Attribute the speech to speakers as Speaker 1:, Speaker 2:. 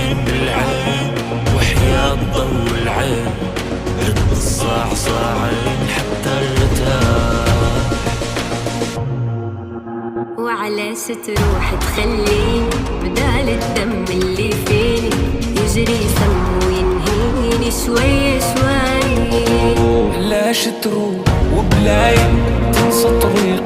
Speaker 1: عين بالعين وحياة ضو العين رد الصعصاعين حتى ارتاح.
Speaker 2: وعلاش تروح تخليني بدال الدم اللي فيني يجري سم وينهيني شوي شوي؟
Speaker 1: علاش تروح وبلاي تنسى طريق